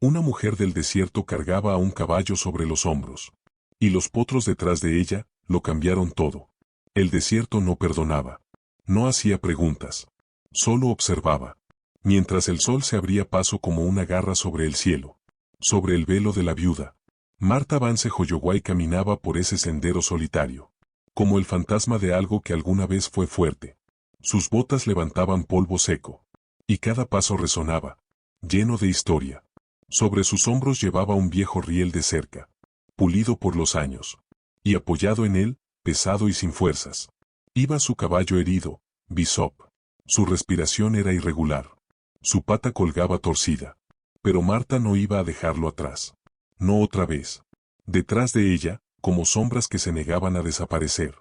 Una mujer del desierto cargaba a un caballo sobre los hombros. Y los potros detrás de ella, lo cambiaron todo. El desierto no perdonaba. No hacía preguntas. Solo observaba. Mientras el sol se abría paso como una garra sobre el cielo. Sobre el velo de la viuda. Marta Vance Hoyoway caminaba por ese sendero solitario. Como el fantasma de algo que alguna vez fue fuerte. Sus botas levantaban polvo seco. Y cada paso resonaba. Lleno de historia. Sobre sus hombros llevaba un viejo riel de cerca. Pulido por los años. Y apoyado en él, pesado y sin fuerzas. Iba su caballo herido, Bishop. Su respiración era irregular. Su pata colgaba torcida. Pero Marta no iba a dejarlo atrás. No otra vez. Detrás de ella, como sombras que se negaban a desaparecer.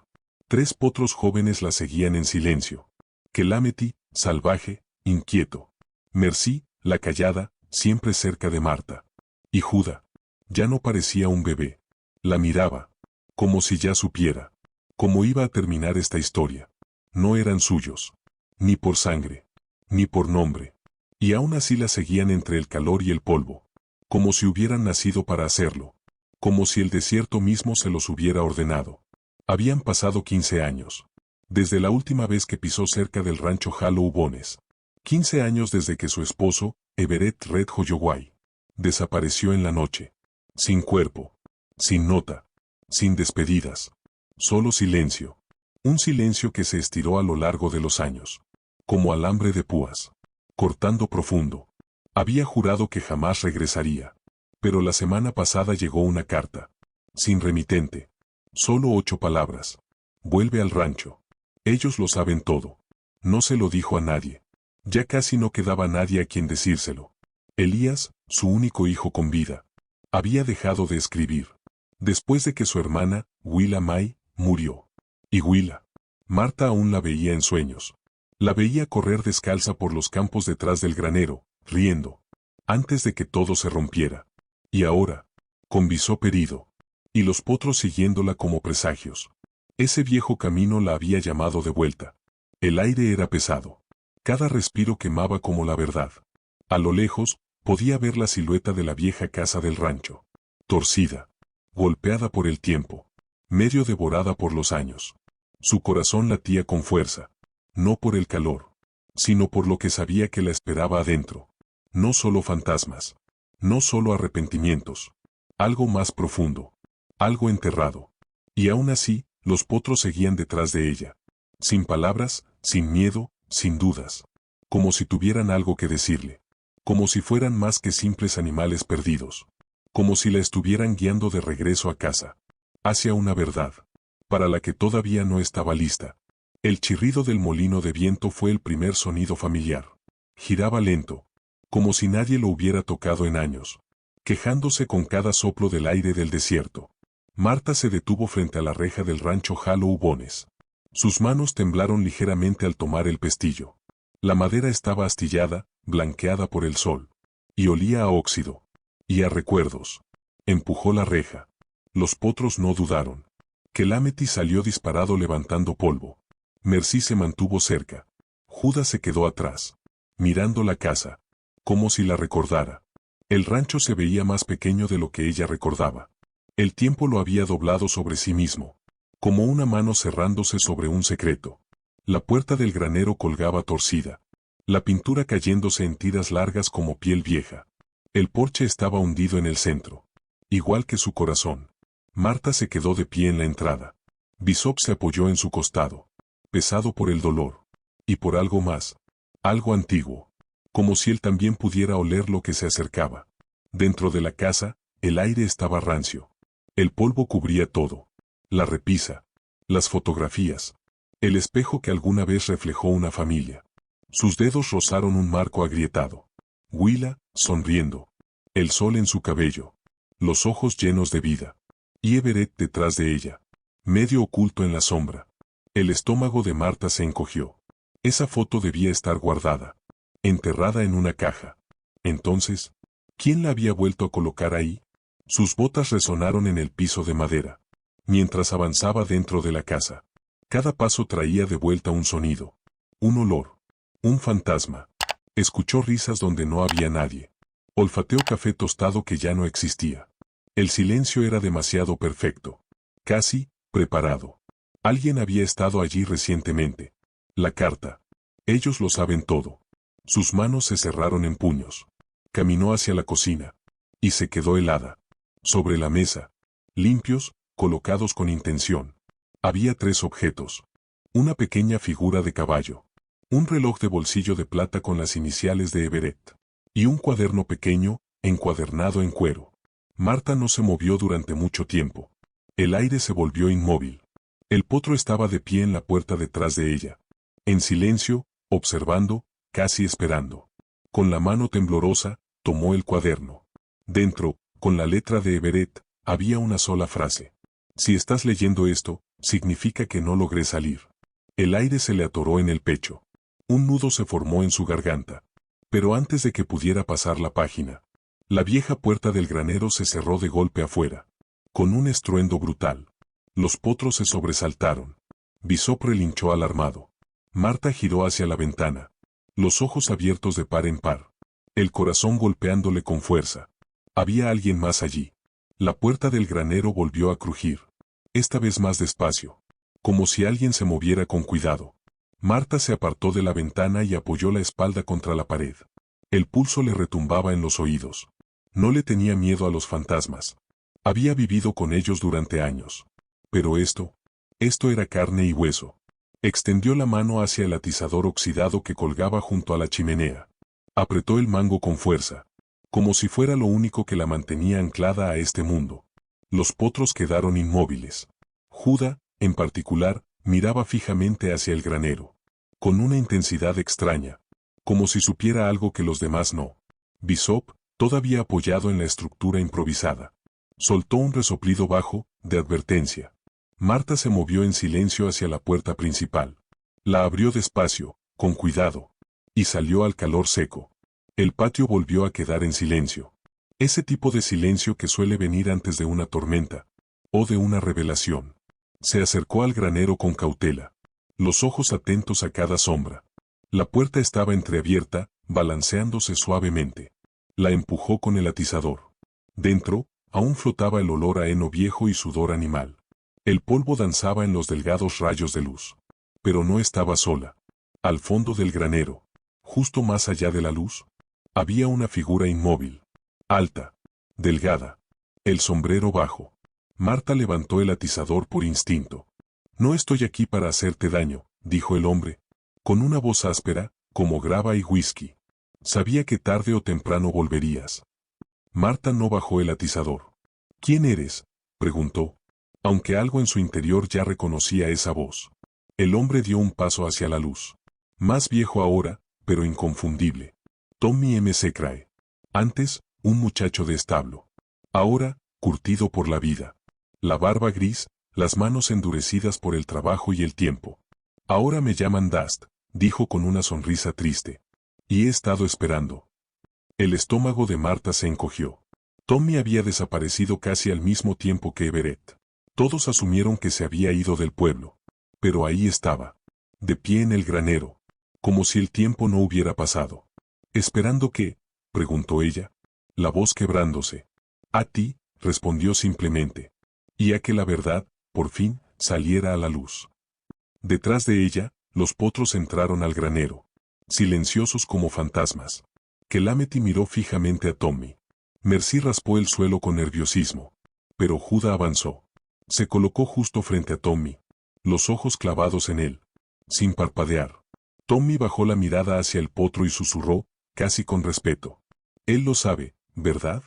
3 potros jóvenes la seguían en silencio. Calamity, salvaje, inquieto. Merci, la callada, siempre cerca de Marta. Y Judah. Ya no parecía un bebé. La miraba. Como si ya supiera. Cómo iba a terminar esta historia. No eran suyos. Ni por sangre. Ni por nombre. Y aún así la seguían entre el calor y el polvo. Como si hubieran nacido para hacerlo. Como si el desierto mismo se los hubiera ordenado. Habían pasado 15 años. Desde la última vez que pisó cerca del rancho Hollow Bones. 15 años desde que su esposo, Everett Red Hoyoway, desapareció en la noche. Sin cuerpo. Sin nota. Sin despedidas. Solo silencio. Un silencio que se estiró a lo largo de los años. Como alambre de púas. Cortando profundo. Había jurado que jamás regresaría. Pero la semana pasada llegó una carta. Sin remitente. Solo 8 palabras. Vuelve al rancho. Ellos lo saben todo. No se lo dijo a nadie. Ya casi no quedaba nadie a quien decírselo. Elías, su único hijo con vida, había dejado de escribir. Después de que su hermana, Willa May, murió. Y Willa. Marta aún la veía en sueños. La veía correr descalza por los campos detrás del granero, riendo. Antes de que todo se rompiera. Y ahora, con Bishop herido. Y los potros siguiéndola como presagios. Ese viejo camino la había llamado de vuelta. El aire era pesado. Cada respiro quemaba como la verdad. A lo lejos, podía ver la silueta de la vieja casa del rancho. Torcida. Golpeada por el tiempo. Medio devorada por los años. Su corazón latía con fuerza. No por el calor. Sino por lo que sabía que la esperaba adentro. No solo fantasmas. No solo arrepentimientos. Algo más profundo. Algo enterrado. Y aún así, los potros seguían detrás de ella. Sin palabras, sin miedo, sin dudas. Como si tuvieran algo que decirle. Como si fueran más que simples animales perdidos. Como si la estuvieran guiando de regreso a casa. Hacia una verdad. Para la que todavía no estaba lista. El chirrido del molino de viento fue el primer sonido familiar. Giraba lento. Como si nadie lo hubiera tocado en años. Quejándose con cada soplo del aire del desierto. Marta se detuvo frente a la reja del rancho Hollow Bones. Sus manos temblaron ligeramente al tomar el pestillo. La madera estaba astillada, blanqueada por el sol. Y olía a óxido. Y a recuerdos. Empujó la reja. Los potros no dudaron. Calamity salió disparado levantando polvo. Merci se mantuvo cerca. Judah se quedó atrás. Mirando la casa. Como si la recordara. El rancho se veía más pequeño de lo que ella recordaba. El tiempo lo había doblado sobre sí mismo. Como una mano cerrándose sobre un secreto. La puerta del granero colgaba torcida. La pintura cayéndose en tiras largas como piel vieja. El porche estaba hundido en el centro. Igual que su corazón. Marta se quedó de pie en la entrada. Bishop se apoyó en su costado. Pesado por el dolor. Y por algo más. Algo antiguo. Como si él también pudiera oler lo que se acercaba. Dentro de la casa, el aire estaba rancio. El polvo cubría todo. La repisa. Las fotografías. El espejo que alguna vez reflejó una familia. Sus dedos rozaron un marco agrietado. Willa, sonriendo. El sol en su cabello. Los ojos llenos de vida. Y Everett detrás de ella. Medio oculto en la sombra. El estómago de Marta se encogió. Esa foto debía estar guardada. Enterrada en una caja. Entonces, ¿quién la había vuelto a colocar ahí? Sus botas resonaron en el piso de madera. Mientras avanzaba dentro de la casa. Cada paso traía de vuelta un sonido. Un olor. Un fantasma. Escuchó risas donde no había nadie. Olfateó café tostado que ya no existía. El silencio era demasiado perfecto. Casi, preparado. Alguien había estado allí recientemente. La carta. Ellos lo saben todo. Sus manos se cerraron en puños. Caminó hacia la cocina. Y se quedó helada. Sobre la mesa. Limpios, colocados con intención. Había 3 objetos. Una pequeña figura de caballo. Un reloj de bolsillo de plata con las iniciales de Everett. Y un cuaderno pequeño, encuadernado en cuero. Marta no se movió durante mucho tiempo. El aire se volvió inmóvil. El potro estaba de pie en la puerta detrás de ella. En silencio, observando, casi esperando. Con la mano temblorosa, tomó el cuaderno. Dentro, con la letra de Everett, había una sola frase. Si estás leyendo esto, significa que no logré salir. El aire se le atoró en el pecho. Un nudo se formó en su garganta. Pero antes de que pudiera pasar la página, la vieja puerta del granero se cerró de golpe afuera. Con un estruendo brutal. Los potros se sobresaltaron. Bishop relinchó alarmado. Marta giró hacia la ventana. Los ojos abiertos de par en par. El corazón golpeándole con fuerza. Había alguien más allí. La puerta del granero volvió a crujir. Esta vez más despacio. Como si alguien se moviera con cuidado. Marta se apartó de la ventana y apoyó la espalda contra la pared. El pulso le retumbaba en los oídos. No le tenía miedo a los fantasmas. Había vivido con ellos durante años. Pero esto era carne y hueso. Extendió la mano hacia el atizador oxidado que colgaba junto a la chimenea. Apretó el mango con fuerza. Como si fuera lo único que la mantenía anclada a este mundo. Los potros quedaron inmóviles. Judá, en particular, miraba fijamente hacia el granero. Con una intensidad extraña. Como si supiera algo que los demás no. Bishop, todavía apoyado en la estructura improvisada. Soltó un resoplido bajo, de advertencia. Marta se movió en silencio hacia la puerta principal. La abrió despacio, con cuidado. Y salió al calor seco. El patio volvió a quedar en silencio. Ese tipo de silencio que suele venir antes de una tormenta. O de una revelación. Se acercó al granero con cautela. Los ojos atentos a cada sombra. La puerta estaba entreabierta, balanceándose suavemente. La empujó con el atizador. Dentro, aún flotaba el olor a heno viejo y sudor animal. El polvo danzaba en los delgados rayos de luz. Pero no estaba sola. Al fondo del granero, justo más allá de la luz, había una figura inmóvil. Alta. Delgada. El sombrero bajo. Marta levantó el atizador por instinto. No estoy aquí para hacerte daño, dijo el hombre. Con una voz áspera, como grava y whisky. Sabía que tarde o temprano volverías. Marta no bajó el atizador. ¿Quién eres?, preguntó. Aunque algo en su interior ya reconocía esa voz. El hombre dio un paso hacia la luz. Más viejo ahora, pero inconfundible. Tommy M. Secrae. Antes, un muchacho de establo. Ahora, curtido por la vida. La barba gris, las manos endurecidas por el trabajo y el tiempo. Ahora me llaman Dust, dijo con una sonrisa triste. Y he estado esperando. El estómago de Marta se encogió. Tommy había desaparecido casi al mismo tiempo que Everett. Todos asumieron que se había ido del pueblo. Pero ahí estaba. De pie en el granero. Como si el tiempo no hubiera pasado. ¿Esperando qué?, preguntó ella. La voz quebrándose. A ti, respondió simplemente. Y a que la verdad, por fin, saliera a la luz. Detrás de ella, los potros entraron al granero. Silenciosos como fantasmas. Calamity miró fijamente a Tommy. Mercy raspó el suelo con nerviosismo. Pero Judá avanzó. Se colocó justo frente a Tommy. Los ojos clavados en él. Sin parpadear. Tommy bajó la mirada hacia el potro y susurró, casi con respeto. Él lo sabe, ¿verdad?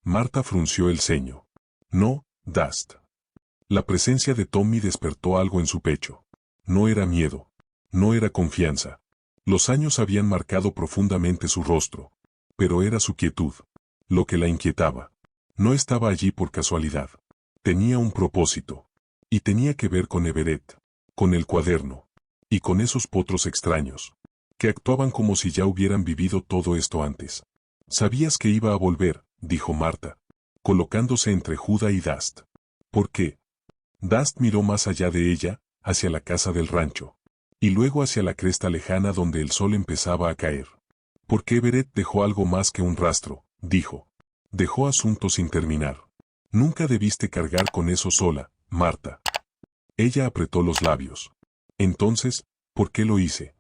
Marta frunció el ceño. No, Dust. La presencia de Tommy despertó algo en su pecho. No era miedo. No era confianza. Los años habían marcado profundamente su rostro. Pero era su quietud. Lo que la inquietaba. No estaba allí por casualidad. Tenía un propósito. Y tenía que ver con Everett. Con el cuaderno. Y con esos potros extraños. Que actuaban como si ya hubieran vivido todo esto antes. Sabías que iba a volver, dijo Marta. Colocándose entre Judá y Dust. ¿Por qué? Dust miró más allá de ella, hacia la casa del rancho. Y luego hacia la cresta lejana donde el sol empezaba a caer. Porque Everett dejó algo más que un rastro, dijo. Dejó asuntos sin terminar. Nunca debiste cargar con eso sola, Marta. Ella apretó los labios. Entonces, ¿por qué lo hice?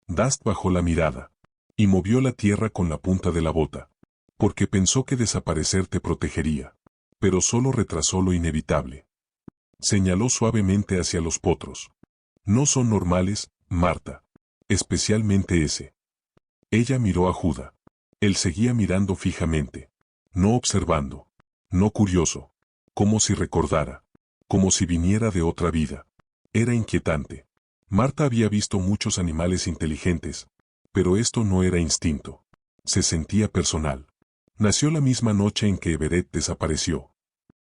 Dust bajó la mirada. Y movió la tierra con la punta de la bota. Porque pensó que desaparecer te protegería. Pero solo retrasó lo inevitable. Señaló suavemente hacia los potros. No son normales, Marta. Especialmente ese. Ella miró a Judá. Él seguía mirando fijamente. No observando. No curioso. Como si recordara. Como si viniera de otra vida. Era inquietante. Marta había visto muchos animales inteligentes. Pero esto no era instinto. Se sentía personal. Nació la misma noche en que Everett desapareció.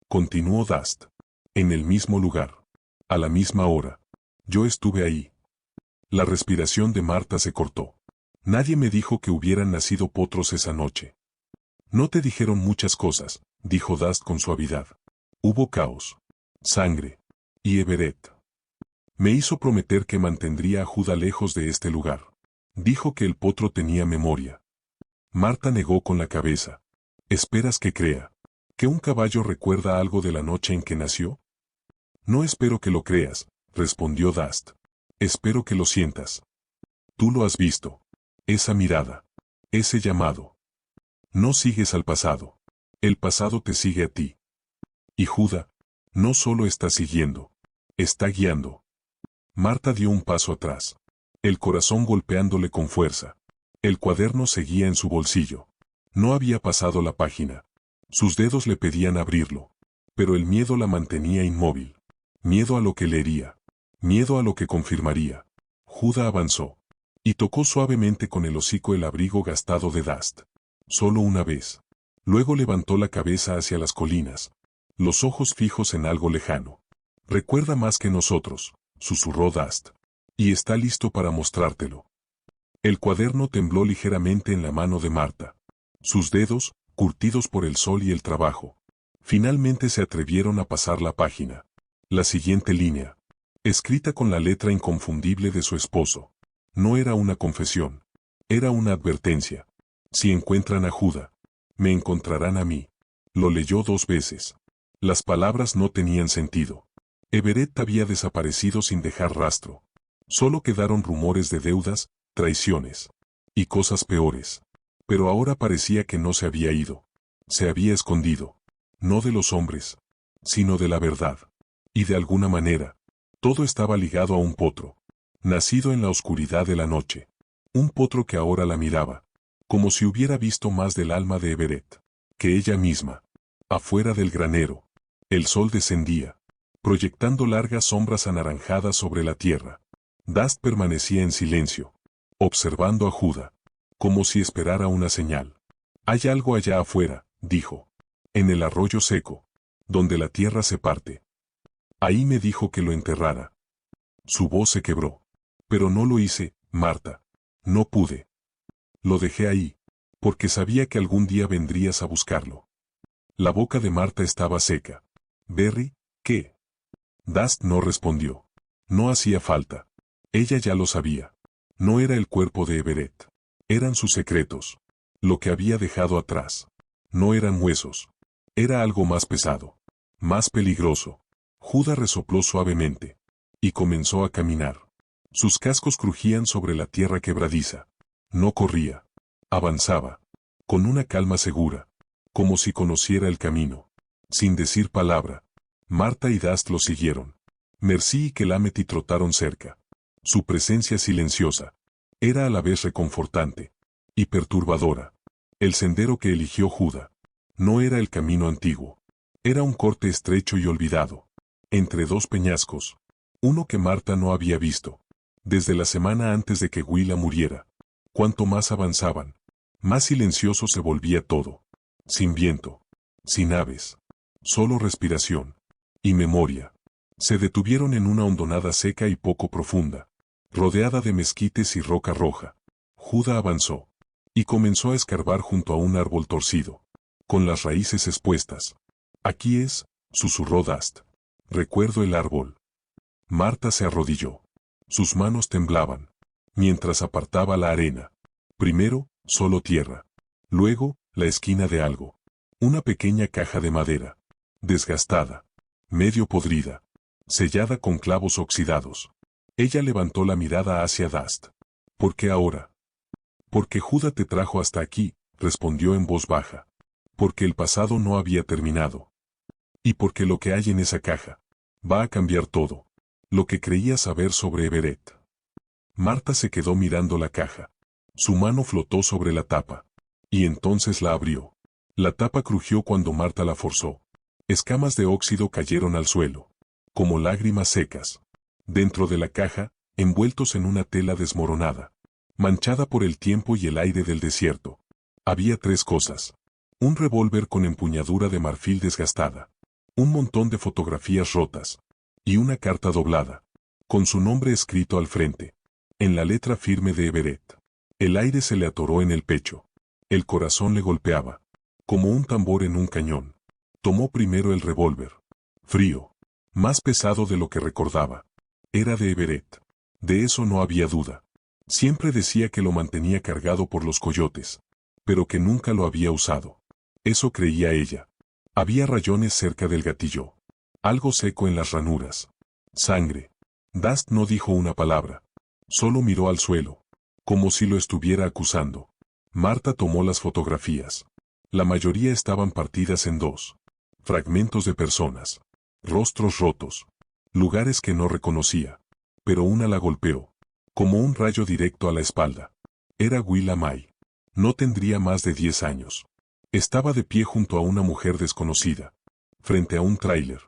Continuó Dust. En el mismo lugar. A la misma hora. Yo estuve ahí. La respiración de Marta se cortó. Nadie me dijo que hubieran nacido potros esa noche. No te dijeron muchas cosas, dijo Dust con suavidad. Hubo caos. Sangre. Y Everett. Me hizo prometer que mantendría a Judá lejos de este lugar. Dijo que el potro tenía memoria. Marta negó con la cabeza. ¿Esperas que crea? ¿Que un caballo recuerda algo de la noche en que nació? No espero que lo creas, respondió Dust. Espero que lo sientas. Tú lo has visto. Esa mirada. Ese llamado. No sigues al pasado. El pasado te sigue a ti. Y Judá, no solo está siguiendo. Está guiando. Marta dio un paso atrás. El corazón golpeándole con fuerza. El cuaderno seguía en su bolsillo. No había pasado la página. Sus dedos le pedían abrirlo. Pero el miedo la mantenía inmóvil. Miedo a lo que leería. Miedo a lo que confirmaría. Judá avanzó. Y tocó suavemente con el hocico el abrigo gastado de Dust. Solo una vez. Luego levantó la cabeza hacia las colinas. Los ojos fijos en algo lejano. Recuerda más que nosotros, susurró Dust. Y está listo para mostrártelo. El cuaderno tembló ligeramente en la mano de Marta. Sus dedos, curtidos por el sol y el trabajo, finalmente se atrevieron a pasar la página. La siguiente línea, escrita con la letra inconfundible de su esposo, no era una confesión, era una advertencia. Si encuentran a Judá, me encontrarán a mí. Lo leyó 2 veces. Las palabras no tenían sentido. Everett había desaparecido sin dejar rastro. Solo quedaron rumores de deudas, traiciones y cosas peores. Pero ahora parecía que no se había ido. Se había escondido. No de los hombres, sino de la verdad. Y de alguna manera, todo estaba ligado a un potro. Nacido en la oscuridad de la noche. Un potro que ahora la miraba. Como si hubiera visto más del alma de Everett que ella misma. Afuera del granero. El sol descendía, proyectando largas sombras anaranjadas sobre la tierra. Dust permanecía en silencio, observando a Judá, como si esperara una señal. Hay algo allá afuera, dijo. En el arroyo seco, donde la tierra se parte. Ahí me dijo que lo enterrara. Su voz se quebró. Pero no lo hice, Marta. No pude. Lo dejé ahí, porque sabía que algún día vendrías a buscarlo. La boca de Marta estaba seca. Berry, ¿qué? Dust no respondió. No hacía falta. Ella ya lo sabía. No era el cuerpo de Everett. Eran sus secretos. Lo que había dejado atrás. No eran huesos. Era algo más pesado. Más peligroso. Judá resopló suavemente. Y comenzó a caminar. Sus cascos crujían sobre la tierra quebradiza. No corría. Avanzaba. Con una calma segura. Como si conociera el camino. Sin decir palabra. Marta y Dust lo siguieron. Mercy y Kelameti trotaron cerca. Su presencia silenciosa. Era a la vez reconfortante. Y perturbadora. El sendero que eligió Judá. No era el camino antiguo. Era un corte estrecho y olvidado. Entre 2 peñascos. Uno que Marta no había visto. Desde la semana antes de que Willa muriera. Cuanto más avanzaban, más silencioso se volvía todo. Sin viento. Sin aves. Solo respiración. Y memoria. Se detuvieron en una hondonada seca y poco profunda. Rodeada de mezquites y roca roja. Judá avanzó. Y comenzó a escarbar junto a un árbol torcido. Con las raíces expuestas. Aquí es, susurró Dust. Recuerdo el árbol. Marta se arrodilló. Sus manos temblaban. Mientras apartaba la arena. Primero, Solo tierra. Luego, la esquina de algo. Una pequeña caja de madera. Desgastada. Medio podrida. Sellada con clavos oxidados. Ella levantó la mirada hacia Dust. ¿Por qué ahora? Porque Judá te trajo hasta aquí, respondió en voz baja. Porque el pasado no había terminado. Y porque lo que hay en esa caja va a cambiar todo. Lo que creía saber sobre Everett. Marta se quedó mirando la caja. Su mano flotó sobre la tapa. Y entonces la abrió. La tapa crujió cuando Marta la forzó. Escamas de óxido cayeron al suelo. Como lágrimas secas. Dentro de la caja, envueltos en una tela desmoronada. Manchada por el tiempo y el aire del desierto. Había 3 cosas. Un revólver con empuñadura de marfil desgastada. Un montón de fotografías rotas. Y una carta doblada. Con su nombre escrito al frente. En la letra firme de Everett. El aire se le atoró en el pecho. El corazón le golpeaba. Como un tambor en un cañón. Tomó primero el revólver. Frío. Más pesado de lo que recordaba. Era de Everett. De eso no había duda. Siempre decía que lo mantenía cargado por los coyotes. Pero que nunca lo había usado. Eso creía ella. Había rayones cerca del gatillo. Algo seco en las ranuras. Sangre. Dust no dijo una palabra. Solo miró al suelo. Como si lo estuviera acusando. Marta tomó las fotografías. La mayoría estaban partidas en 2. Fragmentos de personas. Rostros rotos. Lugares que no reconocía. Pero una la golpeó. Como un rayo directo a la espalda. Era Willa May. No tendría más de 10 años. Estaba de pie junto a una mujer desconocida. Frente a un tráiler.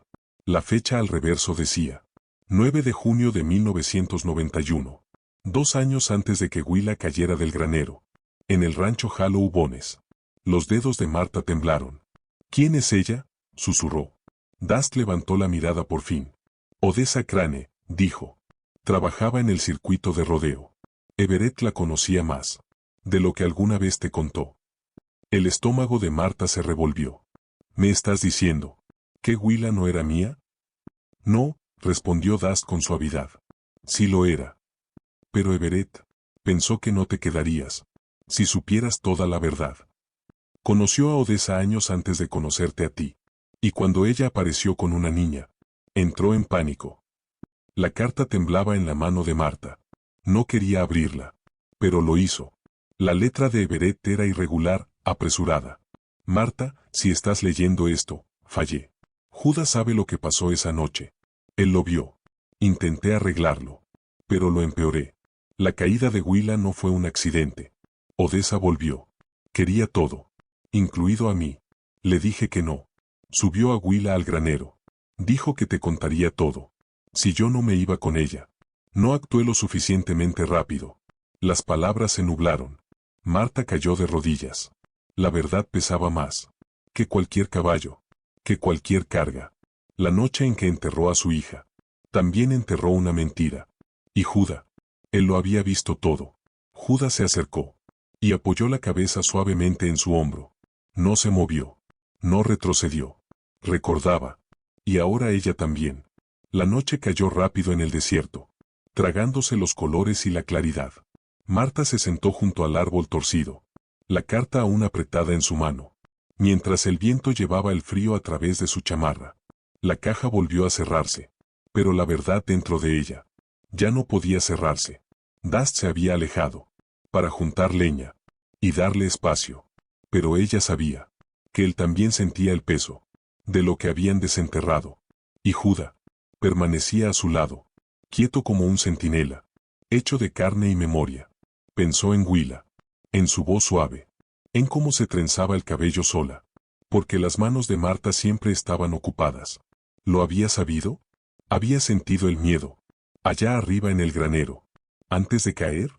La fecha al reverso decía. 9 de junio de 1991. 2 años antes de que Willa cayera del granero. En el rancho Hollow Bones. Los dedos de Marta temblaron. ¿Quién es ella?, susurró. Dust levantó la mirada por fin. Odessa Crane, dijo. Trabajaba en el circuito de rodeo. Everett la conocía más. De lo que alguna vez te contó. El estómago de Marta se revolvió. ¿Me estás diciendo que Willa no era mía? No, respondió Dust con suavidad. Sí lo era. Pero Everett pensó que no te quedarías. Si supieras toda la verdad. Conoció a Odessa años antes de conocerte a ti. Y cuando ella apareció con una niña, entró en pánico. La carta temblaba en la mano de Marta. No quería abrirla. Pero lo hizo. La letra de Everett era irregular, apresurada. Marta, si estás leyendo esto, fallé. Judá sabe lo que pasó esa noche. Él lo vio. Intenté arreglarlo. Pero lo empeoré. La caída de Willa no fue un accidente. Odessa volvió. Quería todo. Incluido a mí. Le dije que no. Subió a Willa al granero. Dijo que te contaría todo. Si yo no me iba con ella. No actué lo suficientemente rápido. Las palabras se nublaron. Marta cayó de rodillas. La verdad pesaba más. Que cualquier caballo. Que cualquier carga. La noche en que enterró a su hija. También enterró una mentira. Y Judá. Él lo había visto todo. Judá se acercó. Y apoyó la cabeza suavemente en su hombro. No se movió. No retrocedió. Recordaba. Y ahora ella también. La noche cayó rápido en el desierto. Tragándose los colores y la claridad. Marta se sentó junto al árbol torcido. La carta aún apretada en su mano. Mientras el viento llevaba el frío a través de su chamarra. La caja volvió a cerrarse. Pero la verdad dentro de ella. Ya no podía cerrarse. Dust se había alejado. Para juntar leña. Y darle espacio. Pero ella sabía. Que él también sentía el peso. De lo que habían desenterrado. Y Judá. Permanecía a su lado. Quieto como un centinela. Hecho de carne y memoria. Pensó en Willa. En su voz suave. En cómo se trenzaba el cabello sola. Porque las manos de Marta siempre estaban ocupadas. ¿Lo había sabido? Había sentido el miedo. Allá arriba en el granero. Antes de caer.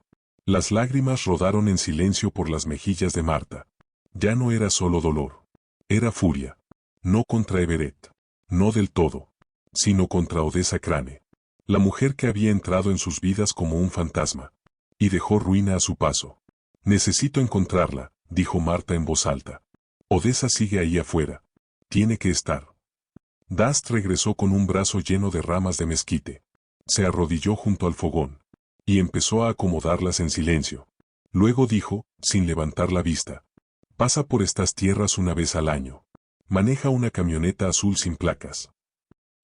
Las lágrimas rodaron en silencio por las mejillas de Marta. Ya no era solo dolor. Era furia. No contra Everett. No del todo. Sino contra Odessa Crane. La mujer que había entrado en sus vidas como un fantasma. Y dejó ruina a su paso. Necesito encontrarla, dijo Marta en voz alta. Odessa sigue ahí afuera. Tiene que estar. Dust regresó con un brazo lleno de ramas de mezquite. Se arrodilló junto al fogón. Y empezó a acomodarlas en silencio. Luego dijo, sin levantar la vista. Pasa por estas tierras una vez al año. Maneja una camioneta azul sin placas.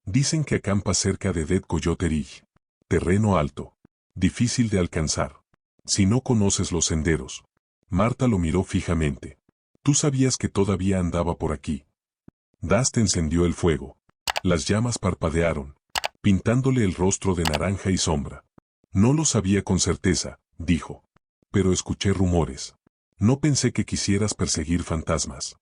Dicen que acampa cerca de Dead Coyote Ridge. Terreno alto. Difícil de alcanzar. Si no conoces los senderos. Marta lo miró fijamente. ¿Tú sabías que todavía andaba por aquí? Dust encendió el fuego. Las llamas parpadearon, pintándole el rostro de naranja y sombra. No lo sabía con certeza, dijo. Pero escuché rumores. No pensé que quisieras perseguir fantasmas.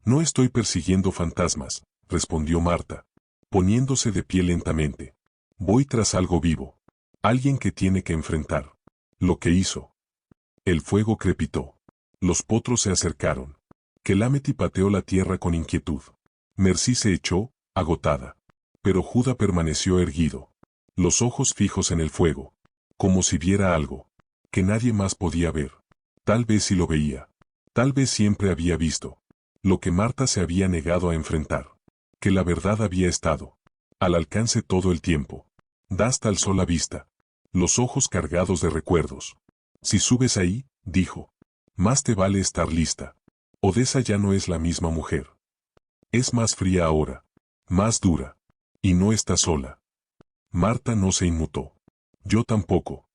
No estoy persiguiendo fantasmas, respondió Marta, poniéndose de pie lentamente. Voy tras algo vivo. Alguien que tiene que enfrentar. Lo que hizo. El fuego crepitó. Los potros se acercaron. Calamity pateó la tierra con inquietud. Mercy se echó, agotada. Pero Judá permaneció erguido. Los ojos fijos en el fuego. Como si viera algo. Que nadie más podía ver. Tal vez sí lo veía. Tal vez siempre había visto. Lo que Marta se había negado a enfrentar. Que la verdad había estado. Al alcance todo el tiempo. Dust alzó la vista. Los ojos cargados de recuerdos. Si subes ahí, dijo. Más te vale estar lista. Odessa ya no es la misma mujer. Es más fría ahora. Más dura. Y no está sola. Marta no se inmutó. Yo tampoco.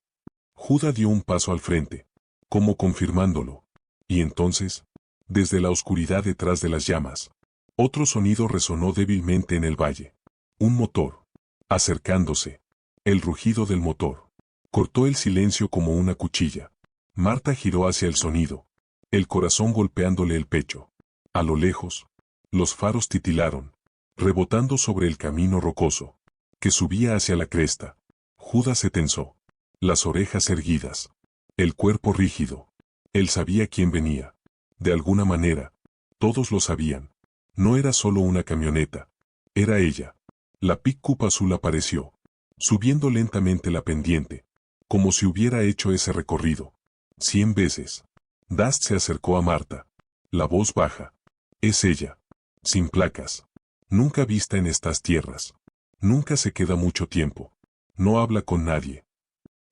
Judá dio un paso al frente. Como confirmándolo. Y entonces, desde la oscuridad detrás de las llamas, otro sonido resonó débilmente en el valle. Un motor. Acercándose. El rugido del motor. Cortó el silencio como una cuchilla. Marta giró hacia el sonido. El corazón golpeándole el pecho. A lo lejos, los faros titilaron, rebotando sobre el camino rocoso, que subía hacia la cresta. Judá se tensó. Las orejas erguidas. El cuerpo rígido. Él sabía quién venía. De alguna manera, todos lo sabían. No era solo una camioneta. Era ella. La pick-up azul apareció, subiendo lentamente la pendiente, como si hubiera hecho ese recorrido 100 veces. Dust se acercó a Marta. La voz baja. Es ella. Sin placas. Nunca vista en estas tierras. Nunca se queda mucho tiempo. No habla con nadie.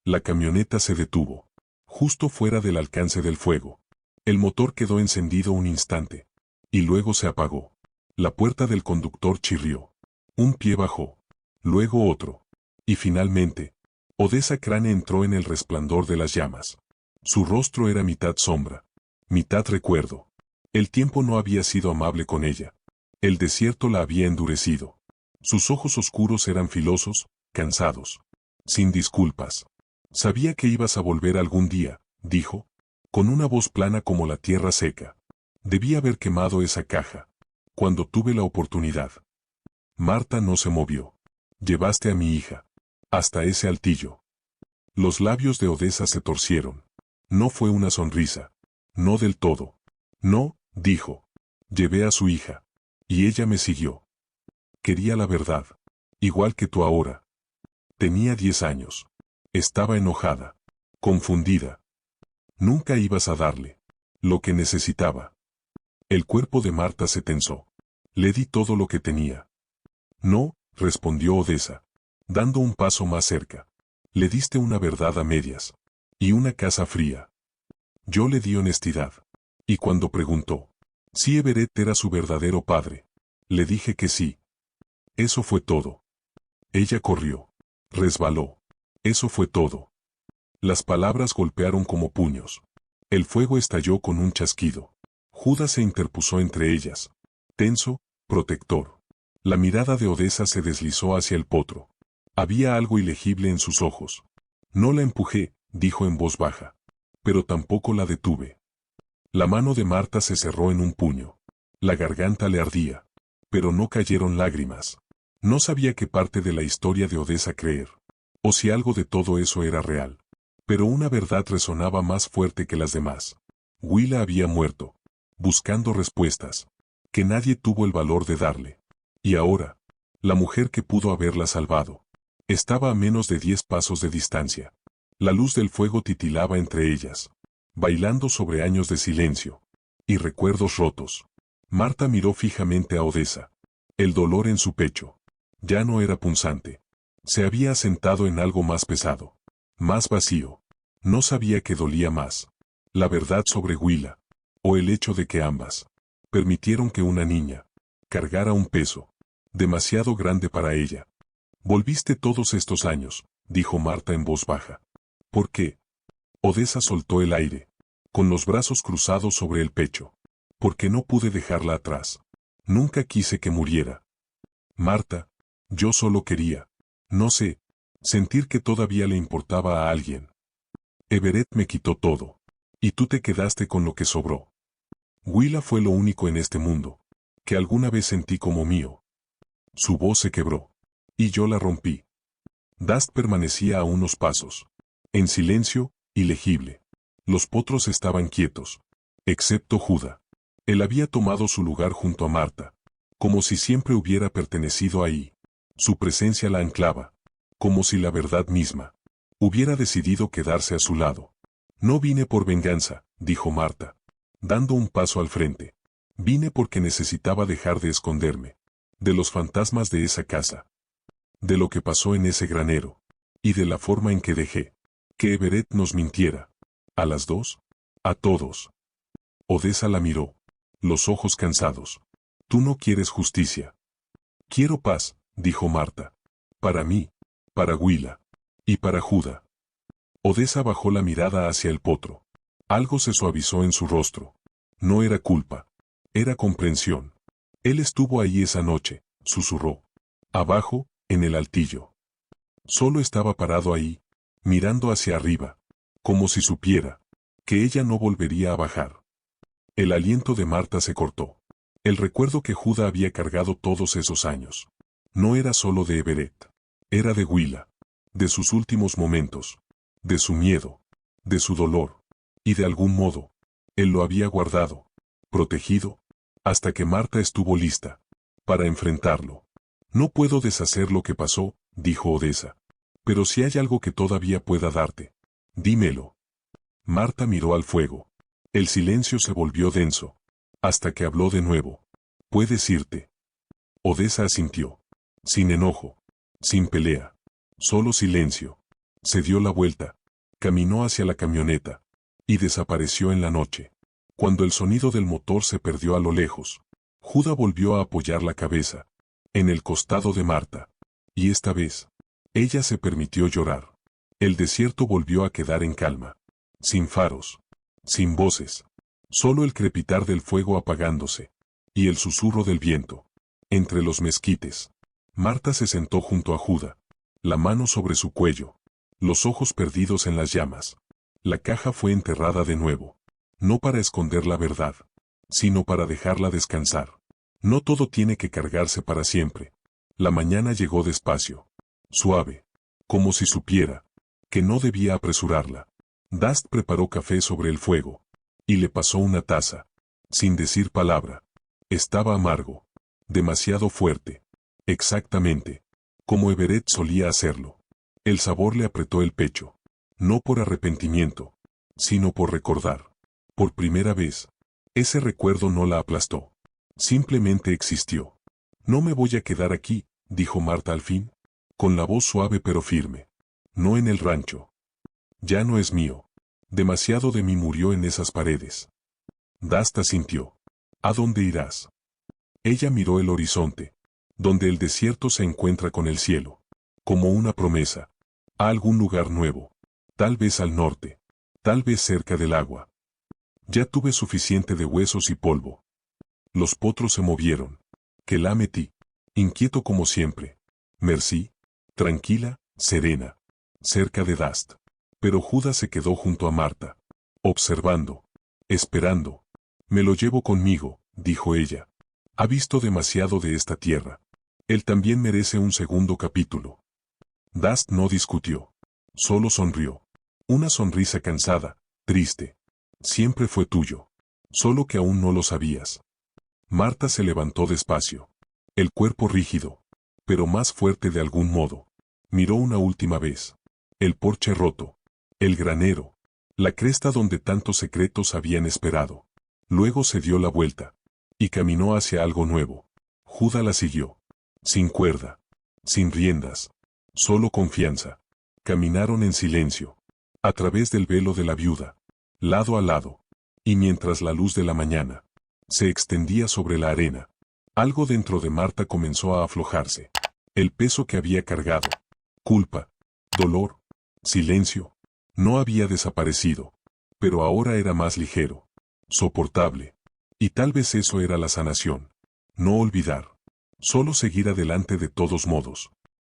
La camioneta se detuvo. Justo fuera del alcance del fuego. El motor quedó encendido un instante. Y luego se apagó. La puerta del conductor chirrió. Un pie bajó. Luego otro. Y finalmente, Odessa Crane entró en el resplandor de las llamas. Su rostro era mitad sombra, mitad recuerdo. El tiempo no había sido amable con ella. El desierto la había endurecido. Sus ojos oscuros eran filosos, cansados. Sin disculpas. Sabía que ibas a volver algún día, dijo, con una voz plana como la tierra seca. Debí haber quemado esa caja. Cuando tuve la oportunidad. Marta no se movió. Llevaste a mi hija. Hasta ese altillo. Los labios de Odessa se torcieron. No fue una sonrisa. No del todo. No, dijo. Llevé a su hija. Y ella me siguió. Quería la verdad. Igual que tú ahora. Tenía 10 años. Estaba enojada. Confundida. Nunca ibas a darle lo que necesitaba. El cuerpo de Marta se tensó. Le di todo lo que tenía. No, respondió Odessa, dando un paso más cerca. Le diste una verdad a medias. Y una casa fría. Yo le di honestidad. Y cuando preguntó si Everett era su verdadero padre, le dije que sí. Eso fue todo. Ella corrió. Resbaló. Eso fue todo. Las palabras golpearon como puños. El fuego estalló con un chasquido. Judá se interpuso entre ellas. Tenso, protector. La mirada de Odessa se deslizó hacia el potro. Había algo ilegible en sus ojos. No la empujé, dijo en voz baja. Pero tampoco la detuve. La mano de Marta se cerró en un puño. La garganta le ardía. Pero no cayeron lágrimas. No sabía qué parte de la historia de Odessa creer. O si algo de todo eso era real. Pero una verdad resonaba más fuerte que las demás. Willa había muerto. Buscando respuestas. Que nadie tuvo el valor de darle. Y ahora, la mujer que pudo haberla salvado. Estaba a menos de 10 pasos de distancia. La luz del fuego titilaba entre ellas. Bailando sobre años de silencio. Y recuerdos rotos. Marta miró fijamente a Odessa. El dolor en su pecho. Ya no era punzante. Se había asentado en algo más pesado. Más vacío. No sabía qué dolía más. la verdad sobre Huila, o el hecho de que ambas permitieron que una niña cargara un peso demasiado grande para ella. Volviste todos estos años, dijo Marta en voz baja. ¿Por qué? Odessa soltó el aire, con los brazos cruzados sobre el pecho. Porque no pude dejarla atrás. Nunca quise que muriera. Marta, yo solo quería, no sé, sentir que todavía le importaba a alguien. Everett me quitó todo. Y tú te quedaste con lo que sobró. Willa fue lo único en este mundo que alguna vez sentí como mío. Su voz se quebró. Y yo la rompí. Dust permanecía a unos pasos. En silencio, ilegible. Los potros estaban quietos. Excepto Judá. Él había tomado su lugar junto a Marta. Como si siempre hubiera pertenecido ahí. Su presencia la anclaba. Como si la verdad misma hubiera decidido quedarse a su lado. No vine por venganza, dijo Marta, dando un paso al frente. Vine porque necesitaba dejar de esconderme. De los fantasmas de esa casa. De lo que pasó en ese granero. Y de la forma en que dejé que Everett nos mintiera. ¿A las dos? A todos. Odessa la miró. Los ojos cansados. Tú no quieres justicia. Quiero paz, dijo Marta. Para mí, para Willa. Y para Judá. Odessa bajó la mirada hacia el potro. Algo se suavizó en su rostro. No era culpa. Era comprensión. Él estuvo ahí esa noche, susurró. Abajo, en el altillo. Solo estaba parado ahí, mirando hacia arriba, como si supiera que ella no volvería a bajar. El aliento de Marta se cortó. El recuerdo que Judá había cargado todos esos años. No era solo de Everett. Era de Willa. De sus últimos momentos. De su miedo. De su dolor. Y de algún modo, él lo había guardado. Protegido. Hasta que Marta estuvo lista. Para enfrentarlo. No puedo deshacer lo que pasó, dijo Odessa. Pero si hay algo que todavía pueda darte. Dímelo. Marta miró al fuego. El silencio se volvió denso. Hasta que habló de nuevo. Puedes irte. Odessa asintió. Sin enojo. Sin pelea. Solo silencio. Se dio la vuelta. Caminó hacia la camioneta. Y desapareció en la noche. Cuando el sonido del motor se perdió a lo lejos, Judá volvió a apoyar la cabeza en el costado de Marta. Y esta vez, ella se permitió llorar. El desierto volvió a quedar en calma. Sin faros. Sin voces. Solo el crepitar del fuego apagándose. Y el susurro del viento. Entre los mezquites. Marta se sentó junto a Judá. La mano sobre su cuello. Los ojos perdidos en las llamas. La caja fue enterrada de nuevo. No para esconder la verdad, sino para dejarla descansar. No todo tiene que cargarse para siempre. La mañana llegó despacio. Suave. Como si supiera que no debía apresurarla. Dust preparó café sobre el fuego. Y le pasó una taza. Sin decir palabra. Estaba amargo. Demasiado fuerte. Exactamente. Como Everett solía hacerlo. El sabor le apretó el pecho. No por arrepentimiento, sino por recordar. Por primera vez, ese recuerdo no la aplastó. Simplemente existió. No me voy a quedar aquí, dijo Marta al fin, con la voz suave pero firme. No en el rancho. Ya no es mío. Demasiado de mí murió en esas paredes. Dust asintió. ¿A dónde irás? Ella miró el horizonte, donde el desierto se encuentra con el cielo, como una promesa. A algún lugar nuevo. Tal vez al norte. Tal vez cerca del agua. Ya tuve suficiente de huesos y polvo. Los potros se movieron. Que la metí. Inquieto como siempre. Merci. Tranquila, serena. Cerca de Dust. Pero Judá se quedó junto a Marta. Observando. Esperando. Me lo llevo conmigo, dijo ella. Ha visto demasiado de esta tierra. Él también merece un segundo capítulo. Dust no discutió. Solo sonrió. Una sonrisa cansada, triste. Siempre fue tuyo. Solo que aún no lo sabías. Marta se levantó despacio. El cuerpo rígido, pero más fuerte de algún modo. Miró una última vez. El porche roto. El granero. La cresta donde tantos secretos habían esperado. Luego se dio la vuelta. Y caminó hacia algo nuevo. Judá la siguió. Sin cuerda. Sin riendas. Solo confianza. Caminaron en silencio. A través del velo de la viuda. lado a lado. Y mientras la luz de la mañana se extendía sobre la arena, algo dentro de Marta comenzó a aflojarse. El peso que había cargado, culpa, dolor, silencio, no había desaparecido, pero ahora era más ligero, soportable. Y tal vez eso era la sanación. No olvidar. Solo seguir adelante de todos modos.